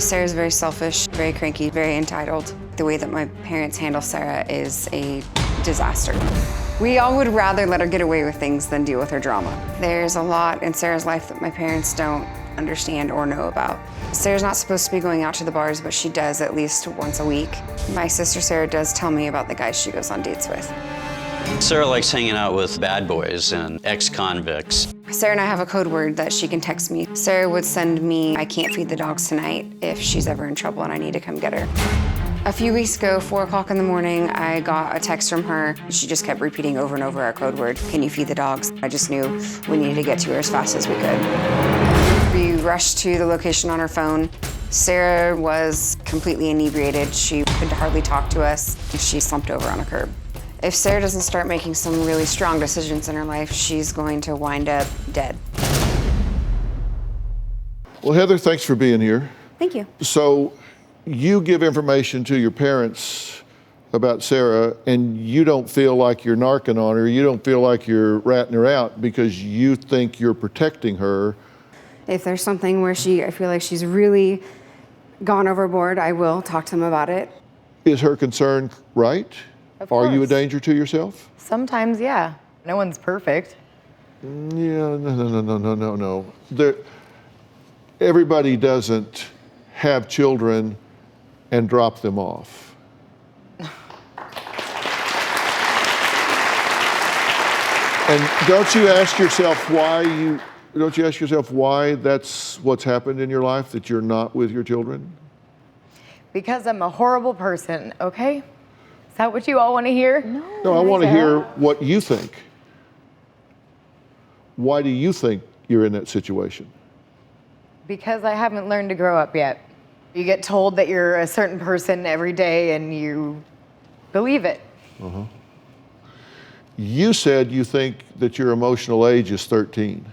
Sarah's very selfish, very cranky, very entitled. The way that my parents handle Sarah is a disaster. We all would rather let her get away with things than deal with her drama. There's a lot in Sarah's life that my parents don't understand or know about. Sarah's not supposed to be going out to the bars, but she does at least once a week. My sister Sarah does tell me about the guys she goes on dates with. Sarah likes hanging out with bad boys and ex-convicts. Sarah and I have a code word that she can text me. Sarah would send me, "I can't feed the dogs tonight," if she's ever in trouble and I need to come get her. A few weeks ago, 4 o'clock in the morning, I got a text from her. She just kept repeating over and over our code word, "Can you feed the dogs?" I just knew we needed to get to her as fast as we could. We rushed to the location on her phone. Sarah was completely inebriated. She could hardly talk to us. She slumped over on a curb. If Sarah doesn't start making some really strong decisions in her life, she's going to wind up dead. Well, Heather, thanks for being here. Thank you. So you give information to your parents about Sarah, and you don't feel like you're narking on her. You don't feel like you're ratting her out because you think you're protecting her. If there's something where I feel like she's really gone overboard, I will talk to them about it. Is her concern right? Of Are you a course. danger to yourself? Sometimes, yeah. No one's perfect. Yeah, no. Everybody doesn't have children and drop them off. And don't you ask yourself why that's what's happened in your life, that you're not with your children? Because I'm a horrible person, okay? Is that what you all want to hear? No, I want to hear what you think. Why do you think you're in that situation? Because I haven't learned to grow up yet. You get told that you're a certain person every day and you believe it. Uh-huh. You said you think that your emotional age is 13.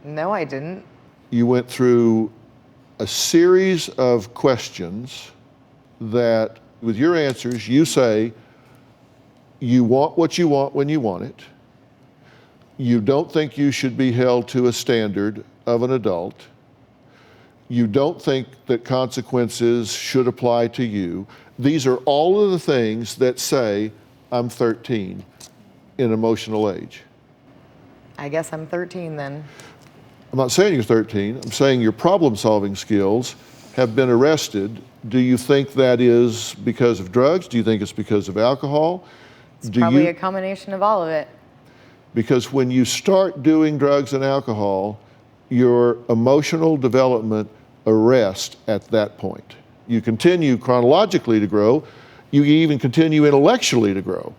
No, I didn't. You went through a series of questions that, with your answers, you say you want what you want when you want it. You don't think you should be held to a standard of an adult. You don't think that consequences should apply to you. These are all of the things that say, I'm 13 in emotional age. I guess I'm 13 then. I'm not saying you're 13. I'm saying your problem-solving skills have been arrested. Do you think that is because of drugs? Do you think it's because of alcohol? It's probably a combination of all of it. Because when you start doing drugs and alcohol, your emotional development arrests at that point. You continue chronologically to grow. You even continue intellectually to grow.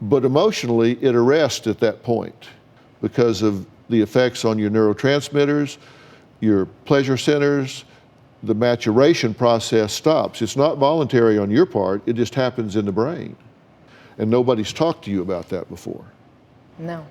But emotionally, it arrests at that point because of the effects on your neurotransmitters, your pleasure centers. The maturation process stops. It's not voluntary on your part, it just happens in the brain. And nobody's talked to you about that before. No.